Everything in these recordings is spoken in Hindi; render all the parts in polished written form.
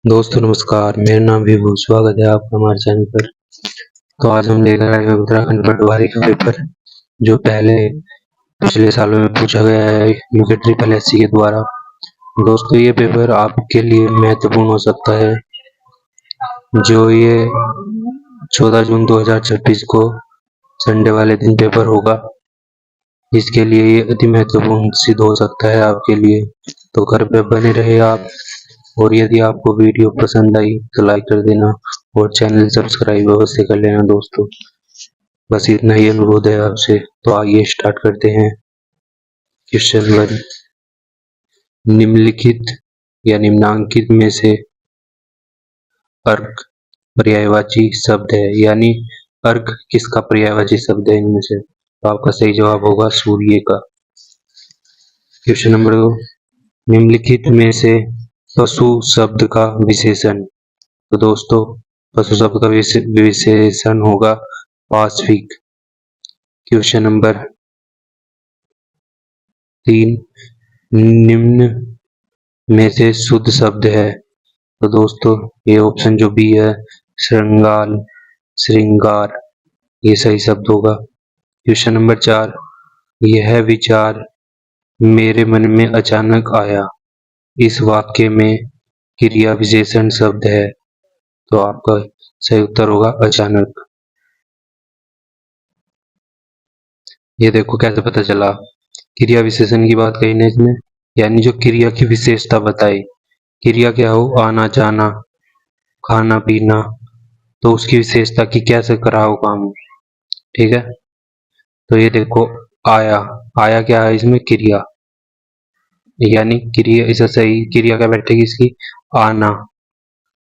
दोस्तों नमस्कार, मेरा नाम विभू। स्वागत है आपका हमारे चैनल पर। तो आज हम लेकर आए हैं उत्तराखंड पटवारी का पेपर, जो पिछले सालों में पूछा गया है यूके ट्रिपल एससी के द्वारा। दोस्तों ये पेपर आपके लिए महत्वपूर्ण हो सकता है, जो ये 14 जून 2026 को संडे वाले दिन पेपर होगा। इसके लिए ये अति महत्वपूर्ण सिद्ध हो सकता है आपके लिए, तो घर पे बने रहे आप। और यदि आपको वीडियो पसंद आई तो लाइक कर देना और चैनल सब्सक्राइब अवश्य कर लेना दोस्तों। बस इतना ही अनुरोध है आपसे। तो आइए स्टार्ट करते हैं। क्वेश्चन 1, निम्नलिखित या निम्नांकित में से अर्क पर्यायवाची शब्द है, यानी अर्क किसका पर्यायवाची शब्द है इनमें से? तो आपका सही जवाब होगा सूर्य का। क्वेश्चन नंबर 2, निम्नलिखित में से पशु शब्द का विशेषण। तो दोस्तों पशु शब्द का विशेषण होगा पाशविक। क्वेश्चन नंबर 3, निम्न में से शुद्ध शब्द है। तो दोस्तों ये ऑप्शन जो बी है, श्रृंगार, श्रृंगार, ये सही शब्द होगा। क्वेश्चन नंबर 4, यह विचार मेरे मन में अचानक आया। इस वाक्य में क्रिया विशेषण शब्द है, तो आपका सही उत्तर होगा अचानक। ये देखो कैसे पता चला, क्रिया विशेषण की बात कही ना इसमें, यानी जो क्रिया की विशेषता बताई। क्रिया क्या हो, आना जाना, खाना पीना, तो उसकी विशेषता की कैसे करा हो काम, ठीक है। तो ये देखो आया, आया क्या है इसमें, क्रिया, यानी क्रिया इसका सही क्रिया क्या बैठेगी इसकी, आना।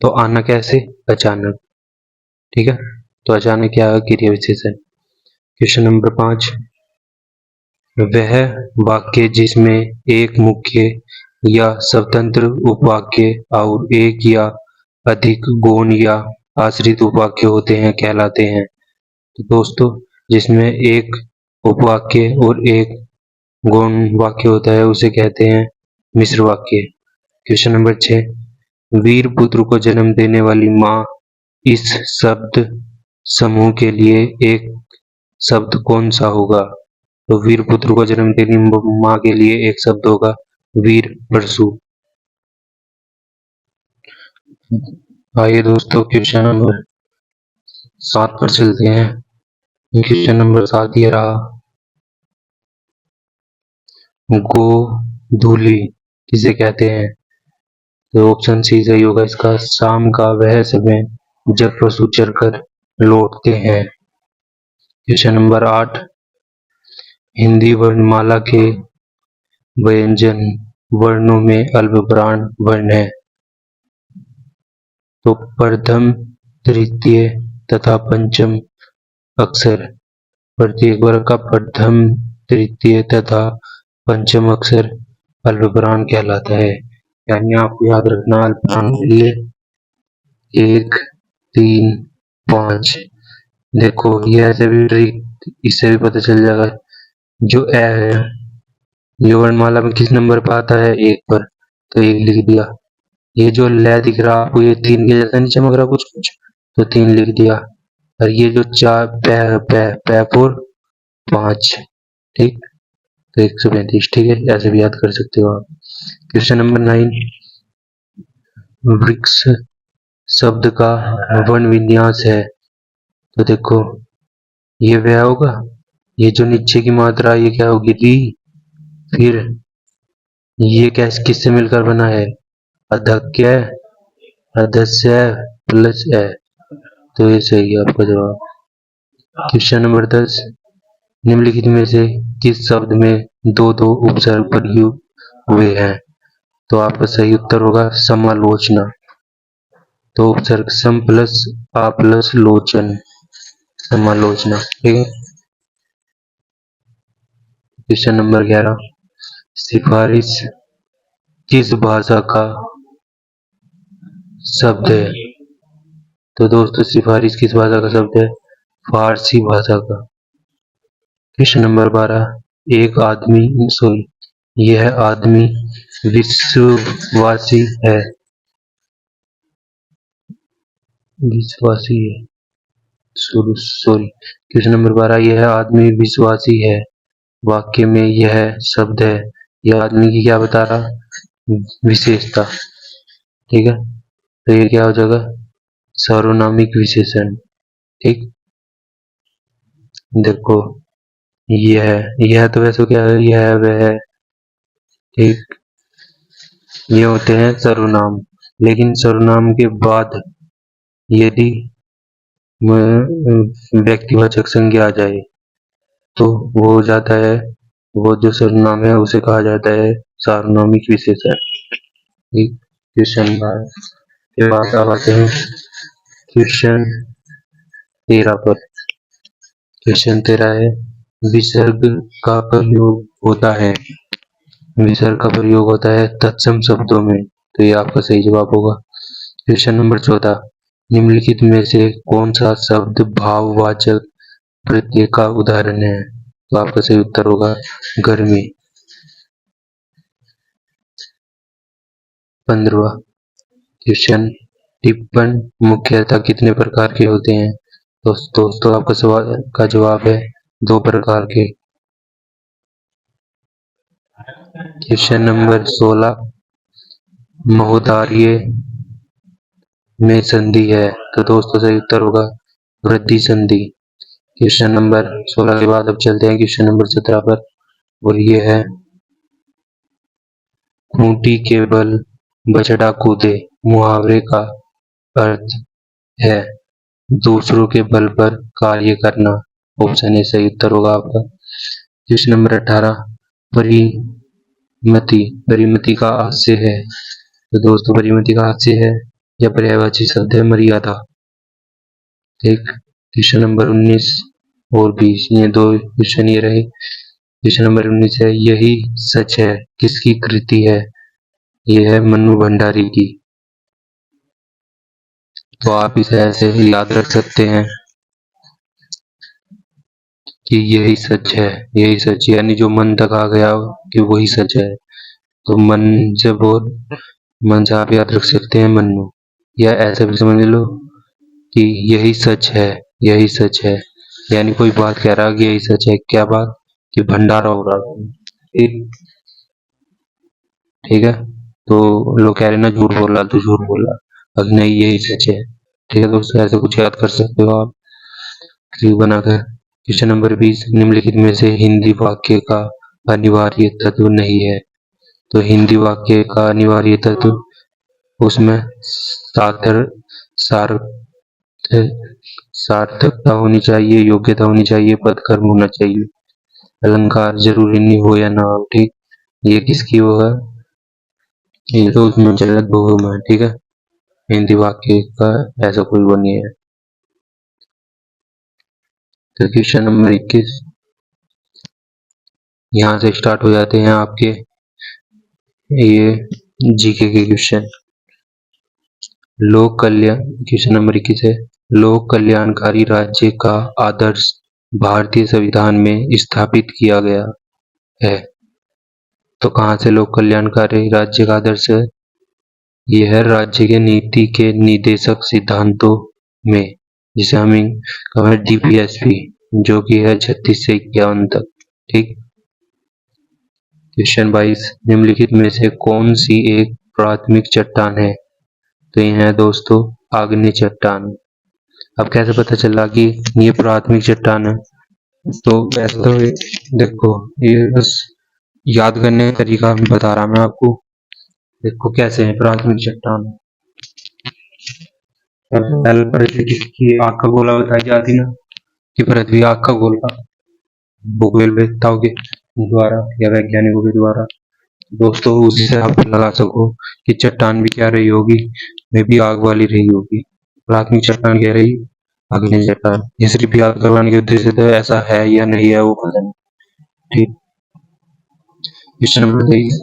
तो आना कैसे, अचानक, ठीक है। तो अचानक क्या है, क्रिया विशेषण। क्वेश्चन नंबर 5, वह वाक्य जिसमें एक मुख्य या स्वतंत्र उपवाक्य और एक या अधिक गौण या आश्रित उपवाक्य होते हैं कहलाते हैं। तो दोस्तों जिसमें एक उपवाक्य और एक गौण वाक्य होता है उसे कहते हैं मिश्र वाक्य। क्वेश्चन नंबर 6, वीर पुत्र को जन्म देने वाली माँ, इस शब्द समूह के लिए एक शब्द कौन सा होगा? तो वीर पुत्र को जन्म देने माँ के लिए एक शब्द होगा वीर परशु। आइए दोस्तों क्वेश्चन नंबर 7 पर चलते हैं। क्वेश्चन नंबर 7 ये रहा, गोधूली किसे कहते हैं? तो ऑप्शन सी सही होगा इसका, शाम का वह समय जब पशु चरकर लौटते हैं। क्वेश्चन नंबर 8, हिंदी वर्णमाला के व्यंजन वर्णों में अल्पप्राण वर्ण है। तो प्रथम, तृतीय तथा पंचम अक्षर, प्रत्येक वर्ग का प्रथम, तृतीय तथा पंचम अक्षर अल्पप्राण कहलाता है। यानी आपको याद रखना अल्पप्राण के लिए 1, 3, 5। देखो ये ऐसे भी ट्रिक, इससे भी पता चल जाएगा। जो ए है ये वर्णमाला में किस नंबर पर आता है, 1 पर, तो 1 लिख दिया। ये जो ल दिख रहा आपको, ये 3 के जैसा नहीं चमक रहा कुछ कुछ, तो 3 लिख दिया। और ये जो 4 पै 4 5, ठीक, तो 135, ठीक है, ऐसे भी याद कर सकते हो आप। क्वेश्चन नंबर 9, वृक्ष शब्द का वर्ण विन्यास है। तो देखो ये वह होगा, ये जो नीचे की मात्रा ये क्या होगी, री। फिर ये कैसे किससे मिलकर बना है, अधक्य, अधस्य प्लस है, तो ये सही है आपका जवाब। क्वेश्चन नंबर 10, निम्नलिखित में से किस शब्द में दो दो उपसर्ग प्रयुक्त हुए हैं? तो आपका सही उत्तर होगा समालोचना। तो उपसर्ग सम प्लस आ प्लस लोचन, समालोचना, ठीक है। क्वेश्चन नंबर 11, सिफारिश किस भाषा का शब्द है? तो दोस्तों सिफारिश किस भाषा का शब्द है, फारसी भाषा का। क्वेश्चन नंबर 12, एक आदमी यह आदमी विश्ववासी है। विश्वासी है। सॉरी, क्वेश्चन नंबर 12, यह आदमी विश्वासी है। वाक्य में यह शब्द है, यह आदमी की क्या बता रहा, विशेषता। ठीक है, तो ये क्या हो जाएगा, सर्वनामिक विशेषण। ठीक, देखो यह तो वैसे क्या है, यह वह। ठीक, ये होते हैं सर्वनाम, लेकिन सर्वनाम के बाद यदि व्यक्तिवाचक संज्ञा आ जाए तो वो हो जाता है, वो जो सर्वनाम है उसे कहा जाता है सार्वनामिक विशेषण। ठीक, क्वेश्चन के बाद अब आते हैं क्वेश्चन 13 पर। क्वेश्चन 13 है, विसर्ग का प्रयोग होता है, विसर्ग का प्रयोग होता है तत्सम शब्दों में, तो ये आपका सही जवाब होगा। क्वेश्चन नंबर 14, निम्नलिखित में से कौन सा शब्द भाववाचक प्रत्यय का उदाहरण है, तो आपका सही उत्तर होगा गर्मी। 15वां क्वेश्चन, टिप्पण मुख्यतः कितने प्रकार के होते हैं, तो दोस्तों आपका सवाल का जवाब है 2 प्रकार के। क्वेश्चन नंबर 16, महोदार्य में संधि है, तो दोस्तों सही उत्तर होगा वृद्धि संधि। क्वेश्चन नंबर 16 के बाद अब चलते हैं क्वेश्चन नंबर 17 पर, और ये है, खूंटी के बल बछड़ा कूदे मुहावरे का अर्थ है दूसरों के बल पर कार्य करना। ऑप्शन ए सही उत्तर होगा आपका। क्वेश्चन नंबर 18, परिमति, परिमति का हास्य है, तो दोस्तों परिमति का हास्य है या पर्यायवाची शब्द है मर्यादा। ठीक, क्वेश्चन नंबर 19 और 20, ये 2 क्वेश्चन ये रहे। क्वेश्चन नंबर 19 है, यही सच है किसकी कृति है, ये है मन्नू भंडारी की। तो आप इसे ऐसे ही याद रख सकते हैं कि यही सच है, यही सच, यानी जो मन तक आ गया कि वही सच है, तो मन से बोल, मन से आप याद रख सकते हैं मन्नू, या ऐसे भी समझ लो कि यही सच है, यही सच है, यानी कोई बात कह रहा कि यही सच है, क्या बात, कि भंडारा हो रहा है। ठीक है, तो लोग कह रहे ना झूठ बोल रहा, तो झूठ बोल रहा, अब नहीं यही सच है। ठीक है दोस्तों, ऐसे कुछ याद कर सकते हो आप क्लिक बनाकर। क्वेश्चन नंबर 20, निम्नलिखित में से हिंदी वाक्य का अनिवार्य तत्व नहीं है, तो हिंदी वाक्य का अनिवार्य तत्व, उसमें सार्थक सार्थकता होनी चाहिए, योग्यता होनी चाहिए, पद कर्म होना चाहिए, अलंकार जरूरी नहीं हो या ना हो। ठीक, ये किसकी वो है, ये तो उसमें चल बहु में। ठीक है, हिंदी वाक्य का ऐसा कोई वो नहीं है। तो क्वेश्चन नंबर 21, यहाँ से स्टार्ट हो जाते हैं आपके ये जीके के क्वेश्चन। लोक कल्याण, क्वेश्चन नंबर 21 है, लोक कल्याणकारी राज्य का आदर्श भारतीय संविधान में स्थापित किया गया है, तो कहाँ से लोक कल्याणकारी राज्य का आदर्श है, यह है राज्य के नीति के निदेशक सिद्धांतों में, जिसे हम कहें डीपीएसपी, जो कि है 36 से 51 तक। ठीक, क्वेश्चन 22, निम्नलिखित में से कौन सी एक प्राथमिक चट्टान है, तो ये है दोस्तों आग्नेय चट्टान। अब कैसे पता चला कि ये प्राथमिक चट्टान है, तो वैसे तो देखो ये बस याद करने का तरीका बता रहा मैं आपको। देखो कैसे है प्राथमिक चट्टान, पृथ्वी की आग का गोला बताई जाती ना, कि पृथ्वी आग का गोला, भूगोलवेत्ताओं के द्वारा या वैज्ञानिकों के द्वारा। दोस्तों उसी से आप लगा सको कि चट्टान भी क्या रही होगी, वे भी आग वाली रही होगी। प्राथमिक चट्टान क्या रही, अग्नि चट्टान। ये सिर्फ याद करवाने के उद्देश्य से, तो ऐसा है या नहीं है वो पता नहीं। ठीक, क्वेश्चन नंबर 23,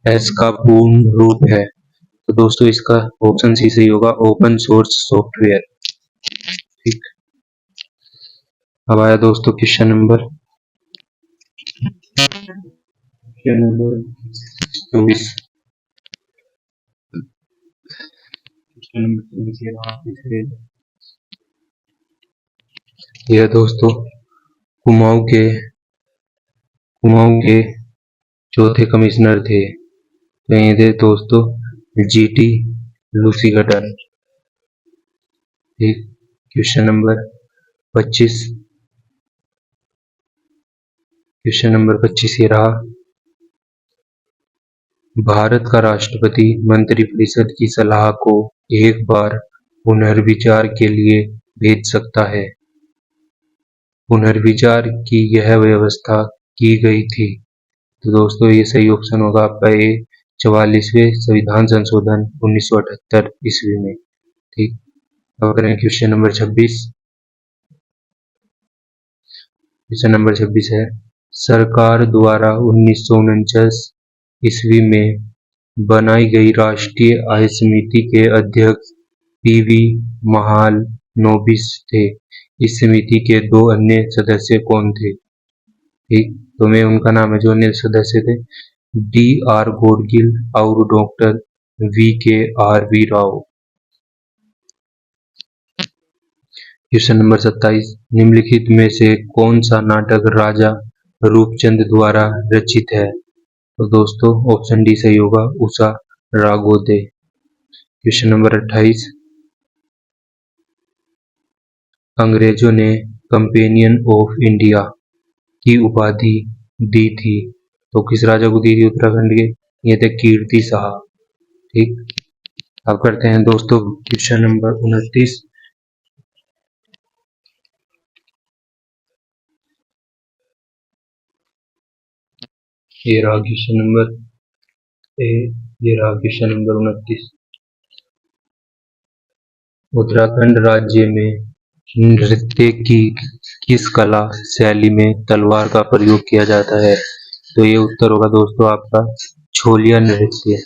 OS का पूर्ण रूप है, तो दोस्तों इसका ऑप्शन सी सही होगा, ओपन सोर्स सॉफ्टवेयर। ठीक, अब आया दोस्तों क्वेश्चन नंबर 24। यह दोस्तों कुमाऊं के कुमाऊं के चौथे कमिश्नर थे। तो ये थे दोस्तों जीटी लूसीगटन। ठीक, क्वेश्चन नंबर 25। क्वेश्चन नंबर 25 ये रहा, भारत का राष्ट्रपति मंत्रिपरिषद की सलाह को एक बार पुनर्विचार के लिए भेज सकता है। पुनर्विचार की यह व्यवस्था की गई थी। तो दोस्तों ये सही ऑप्शन होगा आपका ए, 44वें संविधान संशोधन 1978 ईस्वी में। ठीक, अब करें क्वेश्चन नंबर 26। क्वेश्चन नंबर 26 है, सरकार द्वारा 1949 ईस्वी में बनाई गई राष्ट्रीय आय समिति के अध्यक्ष पीवी महालनोबिस थे। इस समिति के दो अन्य सदस्य कौन थे? ठीक, तो मैं उनका नाम है जो अन्य सदस्य थे, डी.आर. गोडगिल और doctor V K R V. Rao. Question number 27, निम्नलिखित में से कौन सा नाटक राजा रूपचंद द्वारा रचित है? तो दोस्तों ऑप्शन डी सही होगा, उषा रागोदे। क्वेश्चन नंबर 28, अंग्रेजों ने कंपेनियन ऑफ इंडिया की उपाधि दी थी, तो किस राजा को दी थी उत्तराखंड के? ये थे कीर्ति शाह। ठीक, अब करते हैं दोस्तों क्वेश्चन नंबर 29। ये रहा क्वेश्चन नंबर 29। उत्तराखंड राज्य में नृत्य की किस कला शैली में तलवार का प्रयोग किया जाता है? तो ये उत्तर होगा दोस्तों आपका छोलिया नृत्य।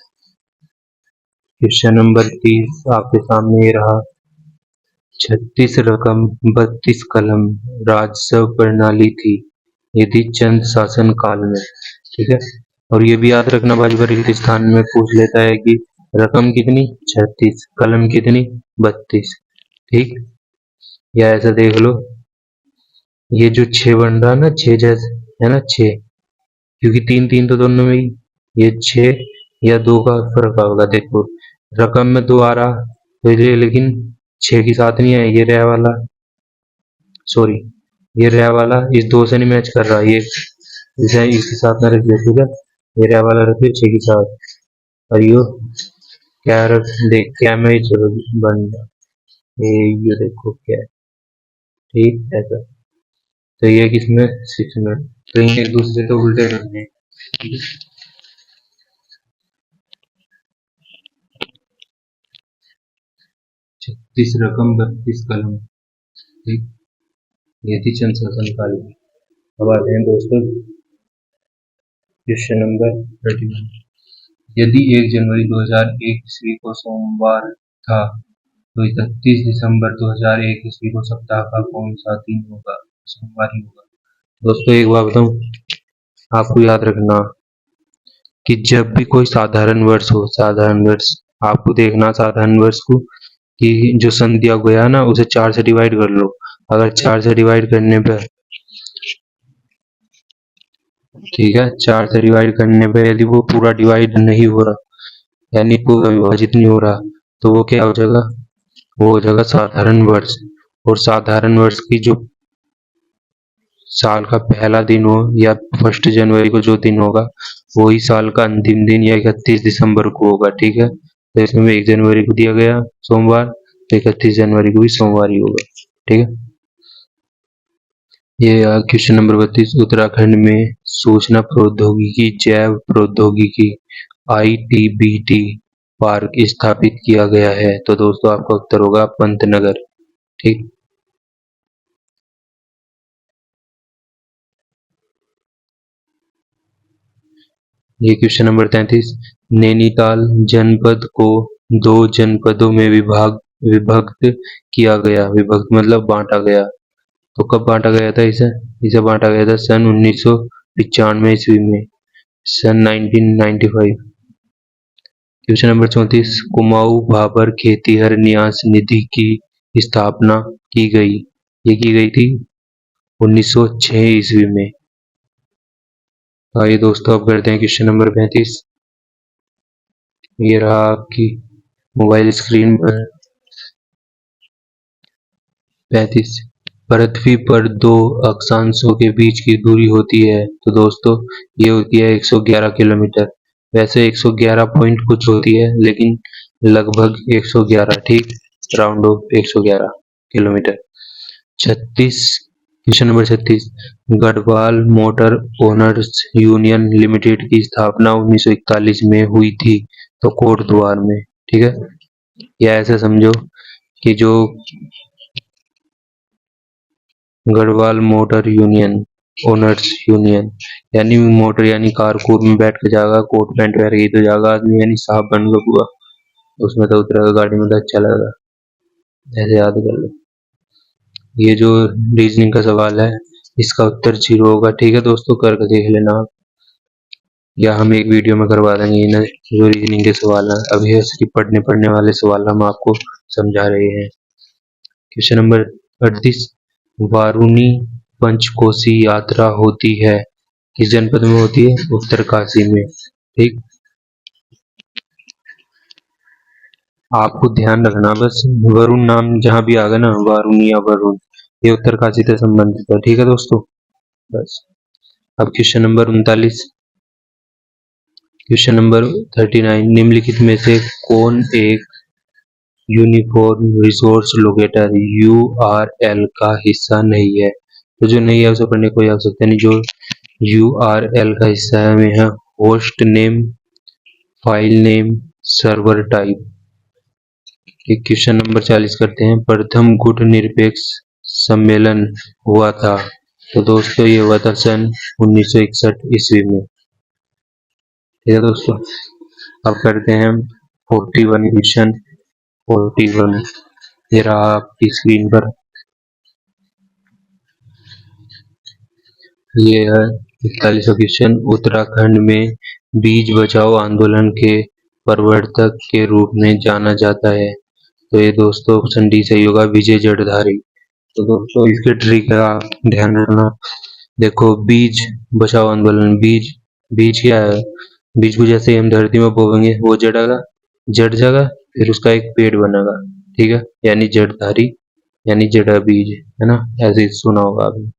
क्वेश्चन नंबर 30 आपके सामने ये रहा, 36 रकम 32 कलम राजस्व प्रणाली थी यदि चंद शासन काल में। ठीक है, और ये भी याद रखना, बार बार स्थान में पूछ लेता है कि रकम कितनी 36, कलम कितनी 32। ठीक, या ऐसा देख लो, ये जो 6 बन रहा ना, 6 जैसे है ना 6, क्योंकि 3 3 तो दोनों में ही, ये 6 या 2 का फर्क होगा। देखो रकम में 2 आ रहा तो ये, लेकिन 6 के साथ नहीं है, ये रह वाला, सॉरी ये रह वाला इस 2 से नहीं मैच कर रहा, ये इसे इसके साथ ना रखिए। ठीक है, ये रह वाला रखिए 6 के साथ, और यो क्या रख देख क्या में चलो बन रहा, ये देखो क्या है। ठीक, ऐसा तो ये किसमें 6 में, तो एक दूसरे तो उल्टे करने हैं। 36 रकम 32 कलम। ठीक, ये थी चंद शासन काल में। अब आते हैं दोस्तों क्वेश्चन नंबर 31, यदि 1 जनवरी 2001 ईस्वी को सोमवार था तो 31 दिसंबर 2001 ईस्वी को सप्ताह का कौन सा दिन होगा? सोमवार ही होगा। दोस्तों एक बात बताऊं, आपको याद रखना कि जब भी कोई साधारण वर्ष हो, साधारण वर्ष आपको देखना, साधारण वर्ष को कि जो संध्या गया ना उसे 4 से डिवाइड कर लो। अगर 4 से डिवाइड करने पर, ठीक है, 4 से डिवाइड करने पर यदि वो पूरा डिवाइड नहीं हो रहा, यानी पूरा विभाजित नहीं हो रहा, तो वो क्या हो जाएगा? वो हो जाएगा साधारण वर्ष। और साधारण वर्ष की जो साल का पहला दिन हो या 1 जनवरी को जो दिन होगा वही साल का अंतिम दिन या 31 दिसंबर को होगा। ठीक है, तो इसमें 1 जनवरी को दिया गया सोमवार, तो 31 जनवरी को भी सोमवार ही होगा। ठीक है, ये क्वेश्चन नंबर 32, उत्तराखंड में सूचना प्रौद्योगिकी जैव प्रौद्योगिकी ITBT पार्क स्थापित किया गया है। तो दोस्तों आपका उत्तर होगा पंतनगर। ठीक, ये क्वेश्चन नंबर 33, नैनीताल जनपद को 2 जनपदों में विभक्त किया गया। विभक्त मतलब बांटा गया। तो कब बांटा गया था इसे? इसे बांटा गया था सन 1995 ईस्वी में, सन 1995। क्वेश्चन नंबर 34, कुमाऊं भाबर खेतिहर न्यास निधि की स्थापना की गई। ये की गई थी 1906 ईस्वी में। आइए दोस्तों अब करते हैं क्वेश्चन नंबर 35। ये रहा आपकी मोबाइल स्क्रीन पर 35। पृथ्वी पर दो अक्षांशों के बीच की दूरी होती है तो दोस्तों ये होती है 111 किलोमीटर। वैसे 111 पॉइंट कुछ होती है लेकिन लगभग 111, ठीक, round of 111 kilometre. 36, question number 36, Garhwal motor owners union limited की स्थापना 1941 में हुई थी तो कोटद्वार में, ठीक है। या ऐसे समझो कि जो Garhwal motor union owners union यानी मोटर यानी कार कूर में बैठ के जाएगा, कोट पैंट पहन के तो जाएगा आदमी, यानी साहब बन गया पूरा, उसमें तो उतरेगा गाड़ी में तो अच्छा लगेगा। ऐसे याद कर लो। ये जो रीजनिंग का सवाल है इसका उत्तर 0 होगा, ठीक है दोस्तों, करके देख लेना आप, या हम एक वीडियो में करवा देंगे ना जो रीजनिंग के सवाल है। अभी सिर्फ पढ़ने वाले सवाल हम आपको समझा रहे हैं। क्वेश्चन नंबर 38, वारुणी पंचकोसी यात्रा होती है किस जनपद में होती है? उत्तरकाशी में, ठीक। आपको ध्यान रखना बस, वरुण नाम जहां भी आ गया ना, वारुणी या वरुण, ये उत्तरकाशी से संबंधित है, ठीक है दोस्तों, बस। अब क्वेश्चन नंबर 39, क्वेश्चन नंबर 39, निम्नलिखित में से कौन एक यूनिफॉर्म रिसोर्स लोकेटर URL का हिस्सा नहीं है? तो जो नहीं है उसे पढ़ने कोई आवश्यकता नहीं। जो URL का हिस्सा है में है host name, file name, server type. Question number 40 करते हैं, प्रथम गुट निरपेक्ष सम्मेलन हुआ था तो दोस्तों ये हुआ था सन 1961 ईस्वी में, ठीक है दोस्तों। अब करते हैं 41 क्वेश्चन। 41 ये रहा आपकी स्क्रीन पर, ये है 41वां क्वेश्चन। उत्तराखंड में बीज बचाओ आंदोलन के प्रवर्तक के रूप में जाना जाता है तो ये दोस्तों ऑप्शन डी सही होगा, विजय जड़धारी। तो दोस्तों इसके ट्रिक का ध्यान रखना। देखो बीज बचाओ आंदोलन, बीज बीज क्या है? बीज को जैसे हम धरती में बोएंगे वो जड़ेगा, जड़ जाएगा, फिर उसका एक पेड़ बनेगा, ठीक है, यानी जड़धारी यानी जड़ा बीज, है ना, ऐसे सुना होगा आपने।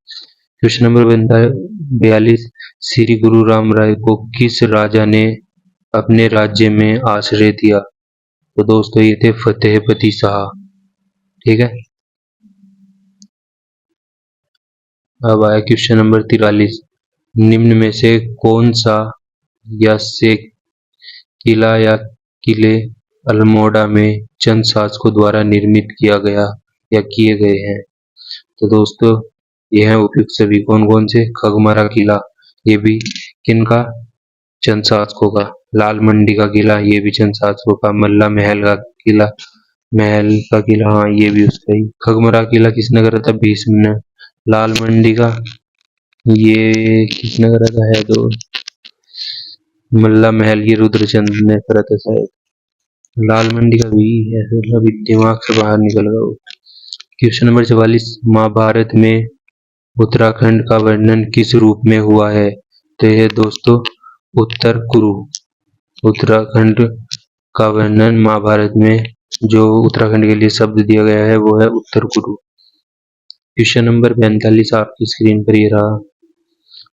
क्वेश्चन नंबर 42, श्री गुरु राम राय को किस राजा ने अपने राज्य में आश्रय दिया? तो दोस्तों ये थे फतेहपति शाह, ठीक है। अब आया क्वेश्चन नंबर 43, निम्न में से कौन सा या से किला या किले अल्मोड़ा में चंद शासकों द्वारा निर्मित किया गया या किए गए हैं? तो दोस्तों ये हैं उपयुक्त सभी, कौन कौन से? खगमारा किला, ये भी किनका? चंद शासकों का। लाल मंडी का किला, ये भी चंद शासकों का। मल्ला महल का किला, महल का किला, हाँ ये भी उसका ही। खगमरा किला किसने करा था? भीष्म ने। लाल मंडी का ये किसने करा था? है तो मल्ला महल ये रुद्रचंद ने करा था शायद। लाल मंडी का भी ऐसे अभी दिमाग से बाहर निकल गया वो। क्वेश्चन नंबर 44, महाभारत में उत्तराखंड का वर्णन किस रूप में हुआ है? तो यह दोस्तों उत्तर कुरु। उत्तराखंड का वर्णन महाभारत में जो उत्तराखंड के लिए शब्द दिया गया है वो है उत्तर कुरु। क्वेश्चन नंबर 45 आपकी स्क्रीन पर ये रहा,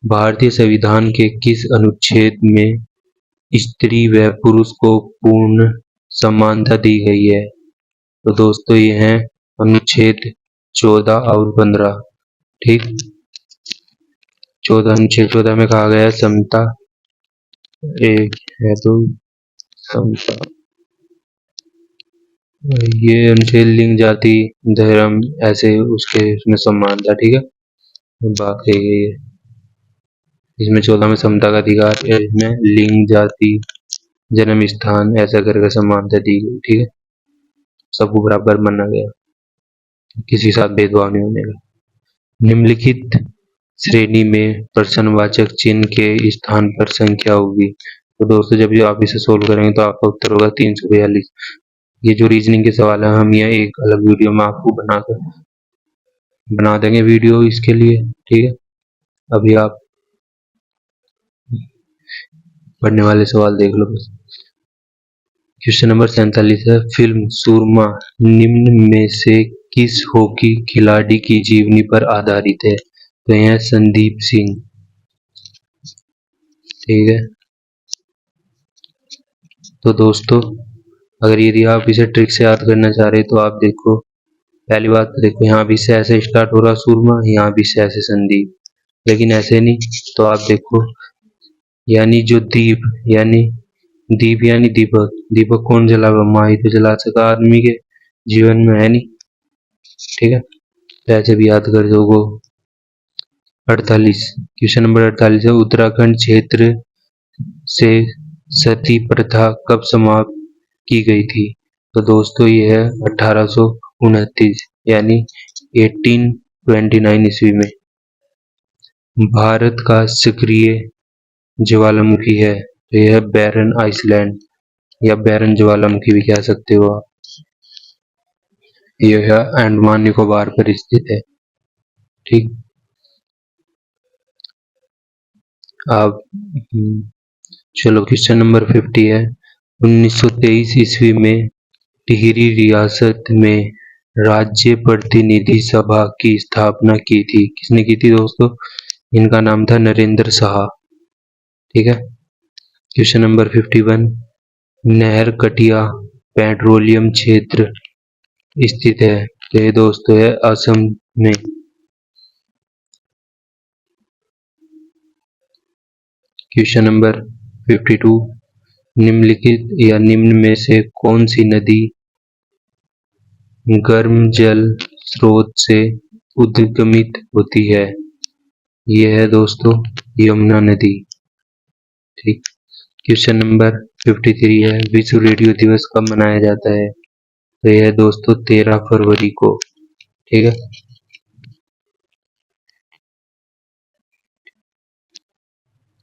भारतीय संविधान के किस अनुच्छेद में स्त्री व पुरुष को पूर्ण समानता दी गई है? तो दोस्तों ये है अनुच्छेद 14 और 15, ठीक। 14 अनुच्छेद 14 में कहा गया है समता, एक है तो समता, ये अनुच्छेद लिंग जाति धर्म ऐसे उसके उसमें सम्मान था, ठीक है। बात है ये, इसमें 14 में समता का अधिकार, इसमें लिंग जाति जन्म स्थान ऐसा करके समानता दी गई, ठीक है। सबको बराबर माना गया, किसी के साथ भेदभाव नहीं होने का। निम्नलिखित श्रेणी में प्रश्नवाचक चिन्ह के स्थान पर संख्या होगी तो दोस्तों जब भी आप इसे सोल्व करेंगे तो आपका उत्तर होगा 342। ये जो रीजनिंग के सवाल है हम यह एक अलग वीडियो में आपको बना देंगे वीडियो इसके लिए, ठीक है। अभी आप पढ़ने वाले सवाल देख लो बस। क्वेश्चन नंबर 47 है, फिल्म सूरमा निम्न में से किस हॉकी खिलाड़ी की जीवनी पर आधारित है? तो यह संदीप सिंह, ठीक है। तो दोस्तों अगर यदि आप इसे ट्रिक से याद करना चाह रहे तो आप देखो, पहली बात तो देखो यहाँ भी से ऐसे स्टार्ट हो रहा सूरमा, यहाँ भी से ऐसे संदीप, लेकिन ऐसे नहीं। तो आप देखो यानी जो दीप यानी दीपक, दीपक कौन जलावा? माँ ही तो जला सका आदमी के जीवन में, है नहीं, ठीक है। तो ऐसे भी याद कर दोगे। 48, क्वेश्चन नंबर 48 है, उत्तराखंड क्षेत्र से सती प्रथा कब समाप्त की गई थी? तो दोस्तों ये है 1829 यानी 1829 ईस्वी में। भारत का सक्रिय ज्वालामुखी है तो यह है बैरन आइसलैंड या बैरन ज्वालामुखी भी कह सकते हो आप। यह है अंडमान निकोबार पर स्थित है, ठीक। अब चलो क्वेश्चन नंबर 50 है, 1923 ईस्वी में टिहरी रियासत में राज्य प्रतिनिधि सभा की स्थापना की थी। किसने की थी दोस्तों? इनका नाम था नरेंद्र शाह, ठीक है। क्वेश्चन नंबर 51, नहरकटिया पेट्रोलियम क्षेत्र स्थित है तो ये दोस्तों है असम में। क्वेश्चन नंबर 52, निम्नलिखित या निम्न में से कौन सी नदी गर्म जल स्रोत से उद्गमित होती है? यह है दोस्तों यमुना नदी, ठीक। क्वेश्चन नंबर 53 है, विश्व रेडियो दिवस कब मनाया जाता है? तो यह है दोस्तों 13 फरवरी को, ठीक है।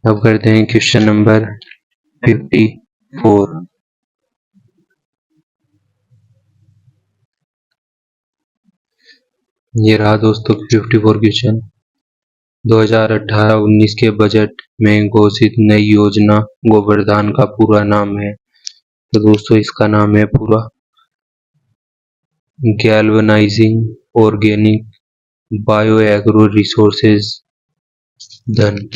अब करते हैं क्वेश्चन नंबर 54। ये रहा दोस्तों 54 क्वेश्चन। 2018-19 के बजट में घोषित नई योजना गोबरधान का पूरा नाम है? तो दोस्तों इसका नाम है पूरा galvanising organic bio agro resources धन।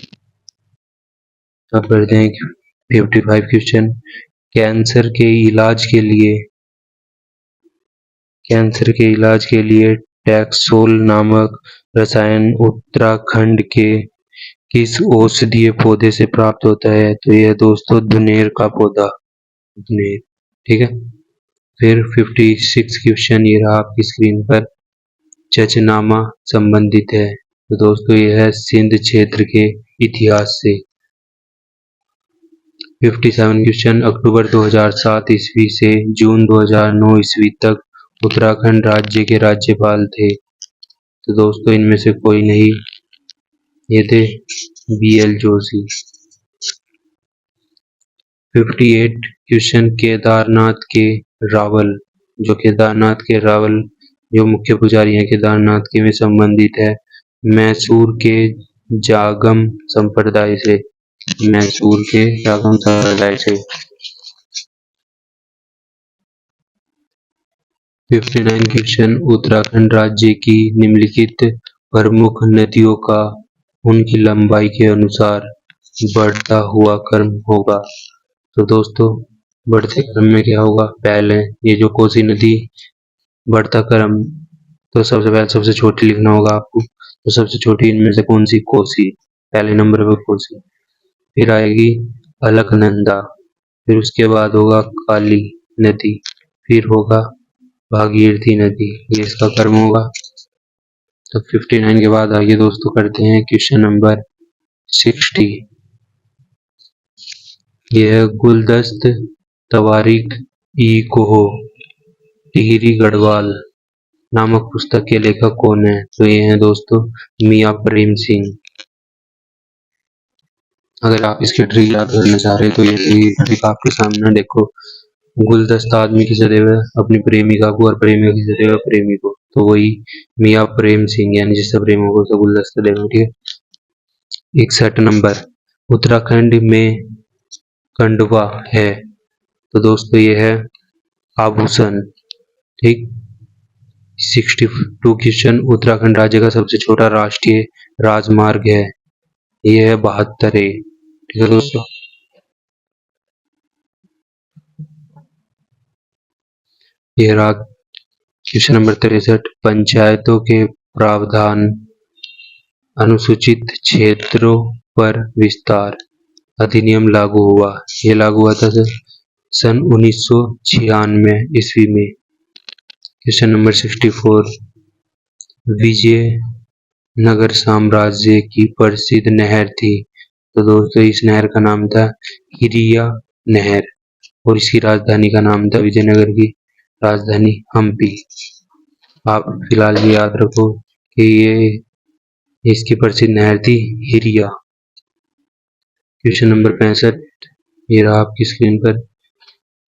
अब करते हैं 55 क्वेश्चन, कैंसर के इलाज के लिए टैक्सोल नामक रसायन उत्तराखंड के किस औषधीय पौधे से प्राप्त होता है? तो यह दोस्तों धुनेर का पौधा, धुनेर, ठीक है। फिर 56 क्वेश्चन ये रहा आपकी स्क्रीन पर, चचनामा संबंधित है तो दोस्तों यह है सिंध क्षेत्र के इतिहास से। 57 क्वेश्चन, अक्टूबर 2007 ईस्वी से जून 2009 ईस्वी तक उत्तराखंड राज्य के राज्यपाल थे? तो दोस्तों इनमें से कोई नहीं, ये थे BL जोशी। 58 क्वेश्चन, केदारनाथ के रावल जो मुख्य पुजारी हैं केदारनाथ के में संबंधित है मैसूर के जागम संप्रदाय से, मैसूर के जागम संप्रदाय से। 59 क्वेश्चन, उत्तराखंड राज्य की निम्नलिखित प्रमुख नदियों का उनकी लंबाई के अनुसार बढ़ता हुआ क्रम होगा? तो दोस्तों बढ़ते क्रम में क्या होगा? पहले ये जो कोसी नदी बढ़ता क्रम, तो सबसे पहले सबसे छोटी लिखना होगा आपको, तो सबसे छोटी इनमें से कौन सी? कोसी, पहले नंबर पर कोसी। फिर आएगी अलकनंदा, फिर उसके बाद होगा काली नदी, फिर होगा भागीरथी नदी, ये इसका क्रम होगा। तो 59 के बाद आइए दोस्तों करते हैं क्वेश्चन नंबर 60। यह गुलदस्त तवारीख ई कोहो टिहरी गढ़वाल नामक पुस्तक के लेखक कौन है? तो ये हैं दोस्तों मियां प्रेम सिंह। अगर आप इसकी ट्रिक याद करना चाह रहे हैं तो ये ट्रिक आपके सामने देखो। गुलदस्ता आदमी किसे देवे? अपनी प्रेमिका को, और प्रेमिका किसे देवे? प्रेमी को। तो वही मियाँ प्रेम सिंह यानी जिससे प्रेम होगा उसे गुलदस्ता देगा। ठीक है। 61 नंबर, उत्तराखंड में खंडवा है। तो दोस्तों ये है आभूषण। ठीक। 62 क्वेश्चन, उत्तराखंड राज्य का सबसे छोटा राष्ट्रीय राजमार्ग है। ये है 72। ठीक है दोस्तों। ये रहा क्वेश्चन नंबर 63, पंचायतों के प्रावधान अनुसूचित क्षेत्रों पर विस्तार अधिनियम लागू हुआ। ये लागू हुआ था सन 1996 ईस्वी में। क्वेश्चन नंबर 64, विजयनगर साम्राज्य की प्रसिद्ध नहर थी। तो दोस्तों इस नहर का नाम था हिरिया नहर, और इसकी राजधानी का नाम था विजयनगर की राजधानी हम्पी। आप फिलहाल ये याद रखो कि ये इसकी प्रसिद्ध नहर थी हिरिया। क्वेश्चन नंबर 65, ये रहा आपकी स्क्रीन पर।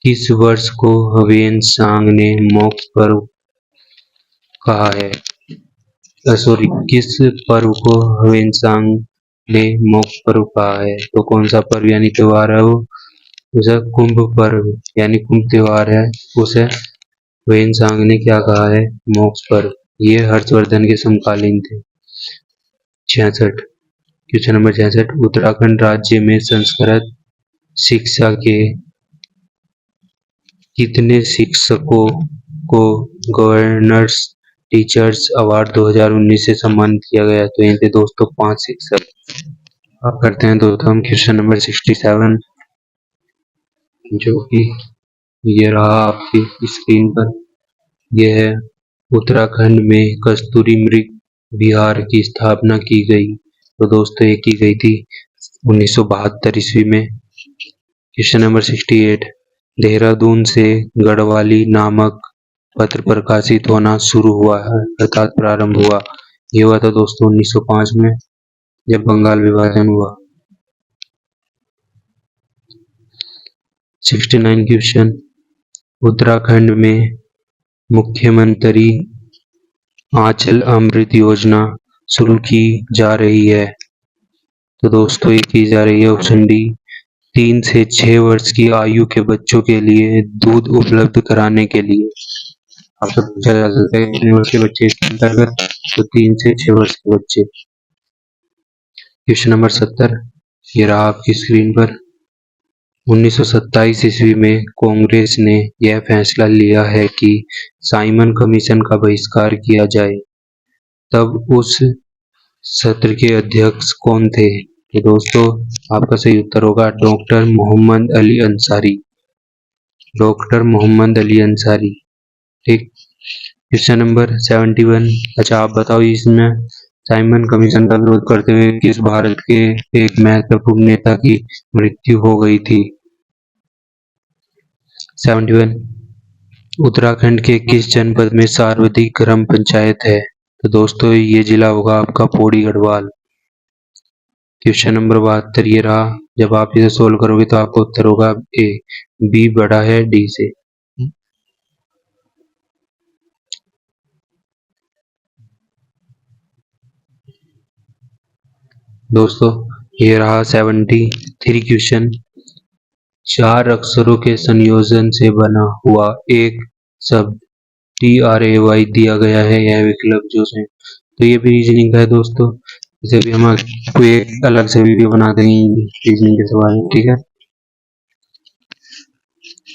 किस वर्ष को ह्वेन-सांग ने मोक्ष पर्व कहा है? सॉरी, किस पर्व को ह्वेन-सांग ने मोक्ष पर्व कहा है? तो कौन सा पर्व यानी त्योहार है वो? उसे कुंभ पर्व यानी कुंभ त्योहार है, उसे ह्वेन-सांग ने क्या कहा है? मोक्ष पर्व। ये हर्षवर्धन के समकालीन थे। 66, क्वेश्चन नंबर 66, उत्तराखंड राज्य में संस्कृत शिक्षा के कितने शिक्षकों को गवर्नर्स टीचर्स अवार्ड 2019 से सम्मानित किया गया? तो ये थे दोस्तों 5 शिक्षक। अब करते हैं दोस्तों हम क्वेश्चन नंबर 67, जो कि ये रहा आपकी स्क्रीन पर। यह है उत्तराखंड में कस्तूरी मृग विहार की स्थापना की गई। तो दोस्तों ये की गई थी 1972 ईस्वी में। क्वेश्चन नंबर 68, देहरादून से गढ़वाली नामक पत्र प्रकाशित होना शुरू हुआ है, अर्थात प्रारंभ हुआ। ये हुआ था दोस्तों 1905 में, जब बंगाल विभाजन हुआ। 69 क्वेश्चन, उत्तराखंड में मुख्यमंत्री आंचल अमृत योजना शुरू की जा रही है। तो दोस्तों ये की जा रही है ऑप्शन डी, 3 से 6 वर्ष की आयु के बच्चों के लिए दूध उपलब्ध कराने के लिए। आपसे पूछा जा सकता है कितने वर्ष के बच्चे इसके अंतर्गत? तो 3 से 6 वर्ष के बच्चे। क्वेश्चन नंबर 70, ये रहा आपकी स्क्रीन पर। 1927 ईस्वी में कांग्रेस ने यह फैसला लिया है कि साइमन कमीशन का बहिष्कार किया जाए। तब उस सत्र के अध्यक्ष कौन थे? तो दोस्तों आपका सही उत्तर होगा डॉक्टर मोहम्मद अली अंसारी। डॉक्टर मोहम्मद अली अंसारी। ठीक। क्वेश्चन नंबर 71, अच्छा आप बताओ इसमें साइमन कमीशन का विरोध करते हुए किस भारत के एक महत्वपूर्ण नेता की मृत्यु हो गई थी? 71, उत्तराखंड के किस जनपद में सर्वाधिक ग्राम पंचायत है? तो दोस्तों ये जिला होगा आपका पौड़ी गढ़वाल। क्वेश्चन नंबर 72 ये रहा। जब आप इसे सोल्व करोगे तो आपका उत्तर होगा ए, बी बड़ा है डी से। दोस्तों ये रहा 73 क्वेश्चन, 4 अक्षरों के संयोजन से बना हुआ एक शब्द TRAY दिया गया है, यह विकल्प जो है। तो ये भी रीजनिंग का है दोस्तों, इसे भी हम कोई एक अलग से वीडियो बना देंगे रीजनिंग के सवाल। ठीक है,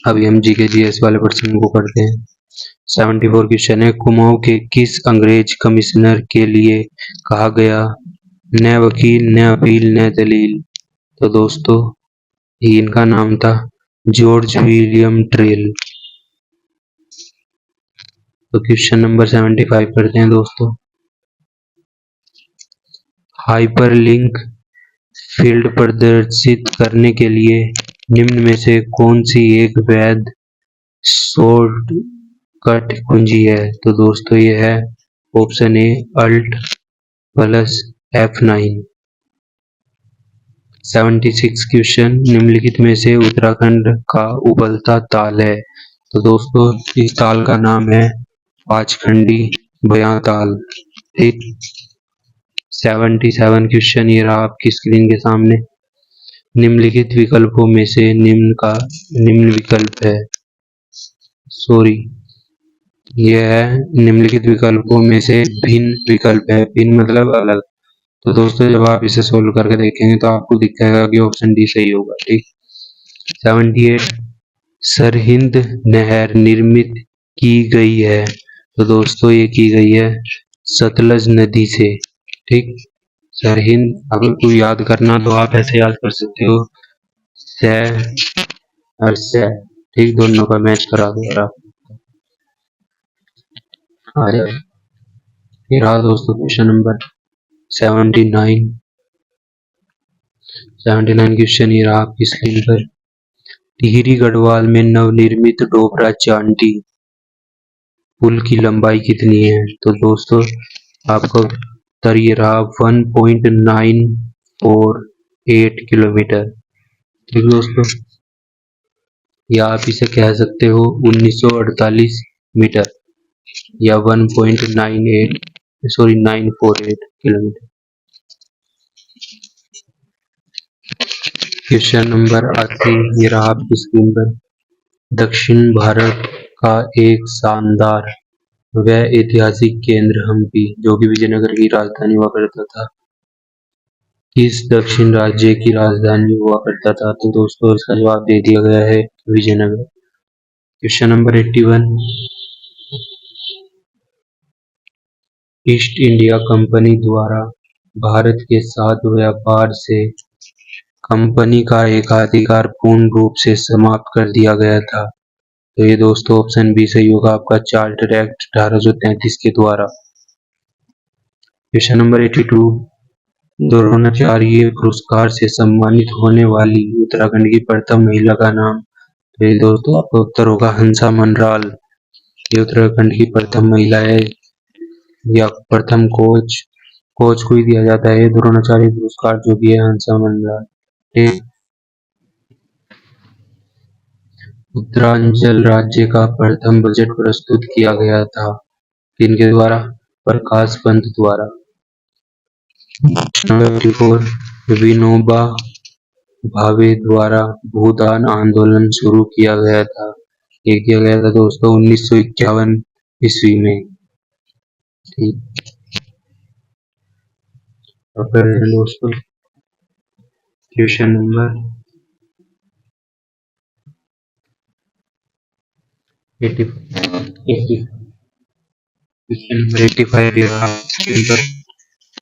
अभी हम जीके जीएस वाले प्रश्न को करते हैं। 74 क्वेश्चन है, कुमाऊं के किस अंग्रेज कमिश्नर के लिए कहा गया न वकील न अपील न दलील? तो दोस्तों इनका नाम था जॉर्ज विलियम ट्रेल। तो क्वेश्चन नंबर 75 करते हैं दोस्तों। हाइपरलिंक फील्ड प्रदर्शित करने के लिए निम्न में से कौन सी एक वैध शॉर्टकट कुंजी है? तो दोस्तों ये है ऑप्शन ए Alt+F9। 76 क्वेश्चन, निम्नलिखित में से उत्तराखंड का उबलता ताल है। तो दोस्तों इस ताल का नाम है पाचखंडी बयां ताल। ठीक, 77 क्वेश्चन ये रहा आपकी स्क्रीन के सामने। निम्नलिखित विकल्पों में से निम्न विकल्प है, सॉरी यह है निम्नलिखित विकल्पों में से भिन्न विकल्प है। भिन्न मतलब अलग। तो दोस्तों जब आप इसे सोल्व करके देखेंगे तो आपको दिखेगा कि ऑप्शन डी सही होगा। ठीक, 78 सरहिंद नहर निर्मित की गई है। तो दोस्तों ये की गई है सतलज नदी से। ठीक, सरहिंद अगर कोई याद करना तो आप ऐसे याद कर सकते हो, से और से। ठीक, दोनों का मैच करा दो यार आप। ये रहा दोस्तों क्वेश्चन नंबर 79 क्वेश्चन ये रहा आपकी स्क्रीन पर। टिहरी गढ़वाल में नवनिर्मित डोबरा चांठी पुल की लंबाई कितनी है? तो दोस्तों आपका उत्तर ये रहा 1.948 किलोमीटर। ठीक दोस्तों, या आप इसे कह सकते हो 1948 मीटर या 948 किलोमीटर। क्वेश्चन नंबर 80 ये रहा आपकी स्क्रीन पर। दक्षिण भारत का एक शानदार व ऐतिहासिक केंद्र हम्पी, जो कि विजयनगर की राजधानी हुआ करता था, किस दक्षिण राज्य की राजधानी हुआ करता था? तो दोस्तों इसका जवाब दे दिया गया है Vijayanagar. Question number 81 East India Company द्वारा भारत के साथ व्यापार से कंपनी का एकाधिकार पूर्ण रूप से समाप्त कर दिया गया था। तो ये दोस्तों ऑप्शन बी सही होगा आपका, चार्टर एक्ट 1833 के द्वारा। क्वेश्चन नंबर 82 द्रोणाचार्य पुरस्कार से सम्मानित होने वाली उत्तराखंड की प्रथम महिला का नाम? तो ये दोस्तों आपका उत्तर होगा हंसा मनराल। ये उत्तराखंड की प्रथम महिला है, या प्रथम कोच को ही दिया जाता है द्रोणाचार्य पुरस्कार, जो भी है हंसा मनराल। ठीक, उत्तरांचल राज्य का प्रथम बजट प्रस्तुत किया गया था किनके द्वारा? प्रकाश पंत द्वारा। विनोबा भावे द्वारा भूदान आंदोलन शुरू किया गया था। ये किया गया था दोस्तों 1951 ईस्वी में। ठीक, दोस्तों क्वेश्चन नंबर 85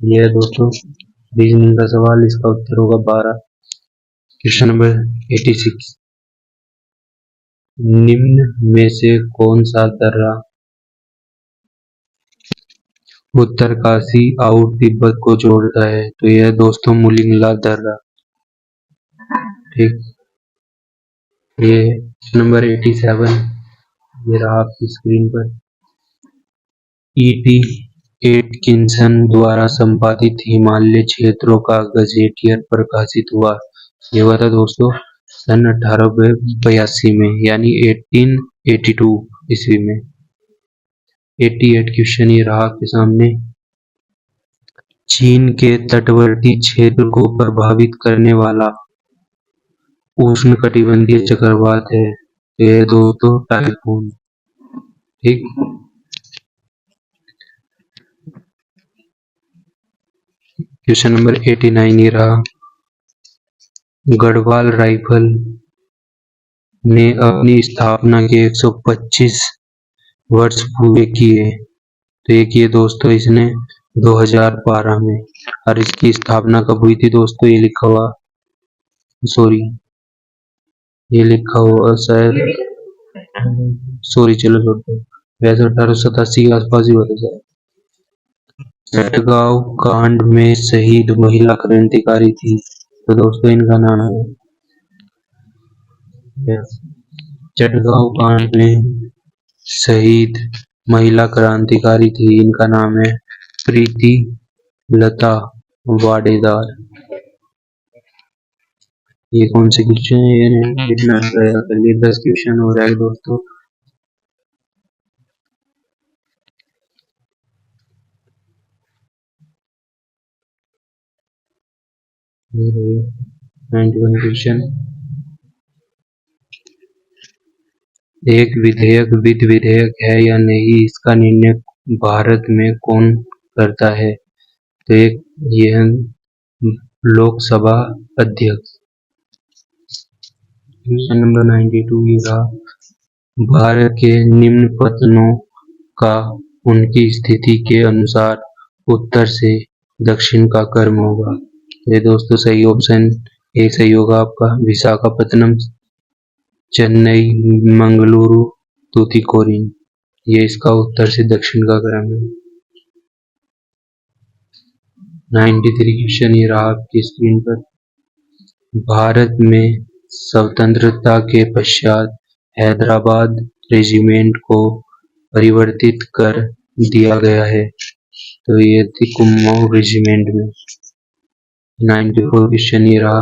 यह दोस्तों रीजनिंग का सवाल, इसका उत्तर होगा 12। क्वेश्चन नंबर 86 निम्न में से कौन सा दर्रा उत्तरकाशी और तिब्बत को जोड़ता है? तो यह दोस्तों मुलिंगला दर्रा। ठीक, ये नंबर 87 ये रहा आपकी स्क्रीन पर। E.T. एटकिंसन द्वारा संपादित हिमालय क्षेत्रों का गजेटियर प्रकाशित हुआ। ये हुआ था दोस्तों सन 1882 में, यानी 1882 ईस्वी में। 88 क्वेश्चन ये रहा आपके सामने। चीन के तटवर्ती क्षेत्र को प्रभावित करने वाला उष्णकटिबंधीय चक्रवात है। ये दोस्तों टाइफून। ठीक, क्वेश्चन नंबर 89 ये रहा। गढ़वाल राइफल ने अपनी स्थापना के 125 वर्ष पूरे किए। तो ये किए दोस्तों इसने 2012 में। और इसकी स्थापना कब हुई थी दोस्तों? ये लिखा हुआ, सॉरी ये लिखा हुआ शायद, सॉरी चलो छोड़ दो, वैसे 1887 के आसपास ही होता है। चटगांव कांड में शहीद महिला क्रांतिकारी थी। तो दोस्तों इनका नाम है, चटगांव कांड में शहीद महिला क्रांतिकारी थी, इनका नाम है प्रीति लता वाडेदार। ये कौन से क्वेश्चन है, ये कितना कर लिए 10 क्वेश्चन हो रहा है दोस्तों। ये 91 क्वेश्चन। एक विधेयक विधि विधेयक है या नहीं, इसका निर्णय भारत में कौन करता है? तो एक ये है लोकसभा अध्यक्ष। क्वेश्चन नंबर 92 ये रहा, भारत के निम्न पत्तनों का उनकी स्थिति के अनुसार उत्तर से दक्षिण का क्रम होगा। ये दोस्तों सही ऑप्शन एक सही होगा आपका, विशाखापत्तनम, चेन्नई, मंगलुरु, तूतीकोरिन। ये इसका उत्तर से दक्षिण का क्रम है। 93 क्वेश्चन ये रहा आपकी स्क्रीन पर, भारत में स्वतंत्रता के पश्चात हैदराबाद रेजिमेंट को परिवर्तित कर दिया गया है, तो ये थी कुमाऊं रेजिमेंट में। 94 क्वेश्चन ये रहा,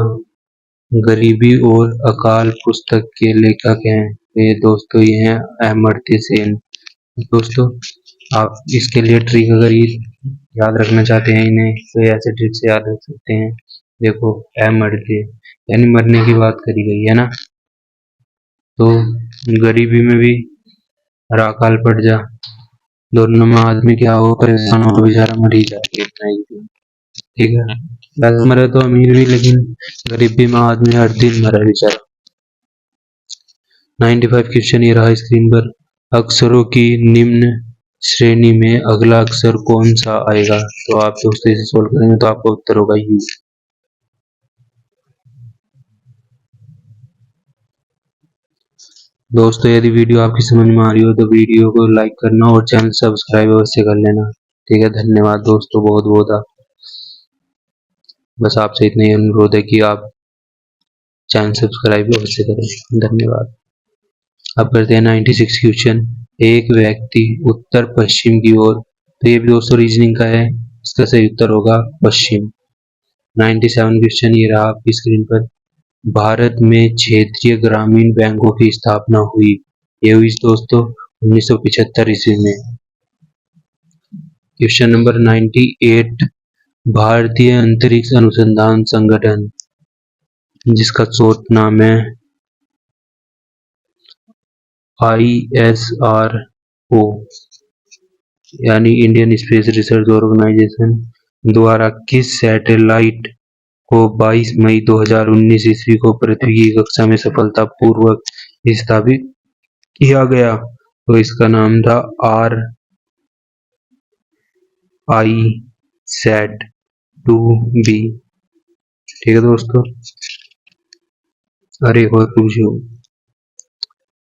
गरीबी और अकाल पुस्तक के लेखक हैं, ये दोस्तों ये हैं अमर्त्य सेन। दोस्तों आप इसके लिए ट्रिक अगर ये याद रखना चाहते हैं इन्हें, तो ऐसे ट्रिक से याद रख सकते हैं। देखो अमर्त्य यानी मरने की बात करी गई है ना, तो गरीबी में भी और अकाल पड़ जा, दोनों में आदमी क्या हो, परेशान हो, बेचारा मर ही जाए, इतना ही। ठीक है, वैसे मरे तो अमीर भी, लेकिन गरीबी में आदमी हर दिन मरा बेचारा। 95 क्वेश्चन ये रहा स्क्रीन पर, अक्षरों की निम्न श्रेणी में अगला अक्षर कौन सा आएगा? तो आप दोस्तों इसे सोल्व करेंगे तो आपका उत्तर होगा यू। दोस्तों यदि वीडियो आपकी समझ में आ रही हो तो वीडियो को लाइक करना और चैनल सब्सक्राइब अवश्य कर लेना। ठीक है, धन्यवाद दोस्तों, बहुत बहुत बस आपसे इतना ही अनुरोध है कि आप चैनल सब्सक्राइब अवश्य करें। धन्यवाद। अब करते हैं 96 क्वेश्चन, एक व्यक्ति उत्तर पश्चिम की ओर, तो ये भी दोस्तों रीजनिंग का है, इसका सही उत्तर होगा पश्चिम। 97 क्वेश्चन ये रहा आपकी स्क्रीन पर, भारत में क्षेत्रीय ग्रामीण बैंकों की स्थापना हुई, ये हुई दोस्तों 1975 ईस्वी में। क्वेश्चन नंबर 98, भारतीय अंतरिक्ष अनुसंधान संगठन, जिसका शॉर्ट नाम है ISRO यानी इंडियन स्पेस रिसर्च ऑर्गेनाइजेशन, द्वारा किस सैटेलाइट को 22 मई 2019 ईस्वी को पृथ्वी की कक्षा में सफलतापूर्वक स्थापित किया गया? तो इसका नाम था RISAT-2B। ठीक है दोस्तों, अरे और पूछो,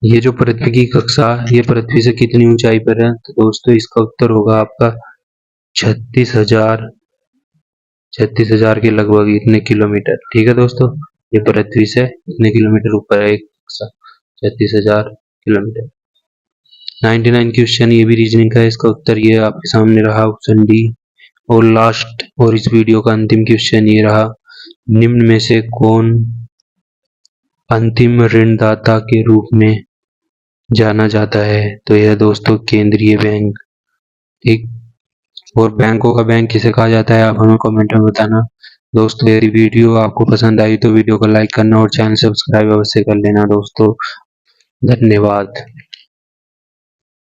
ये जो पृथ्वी की कक्षा, ये पृथ्वी से कितनी ऊंचाई पर है? तो दोस्तों इसका उत्तर होगा आपका 36,000 के लगभग, इतने किलोमीटर। ठीक है दोस्तों, ये पृथ्वी से इतने किलोमीटर ऊपर है एक कक्षा, 36,000 किलोमीटर। 99 क्वेश्चन ये भी रीजनिंग का है, इसका उत्तर ये आपके सामने रहा ऑप्शन डी। और लास्ट और इस वीडियो का अंतिम क्वेश्चन ये रहा, निम्न में से कौन अंतिम ऋणदाता के रूप में जाना जाता है? तो यह दोस्तों केंद्रीय बैंक। ठीक, और बैंकों का बैंक किसे कहा जाता है, आप हमें कमेंट में बताना। दोस्तों यदि वीडियो आपको पसंद आई तो वीडियो को लाइक करना और चैनल सब्सक्राइब अवश्य कर लेना दोस्तों। धन्यवाद।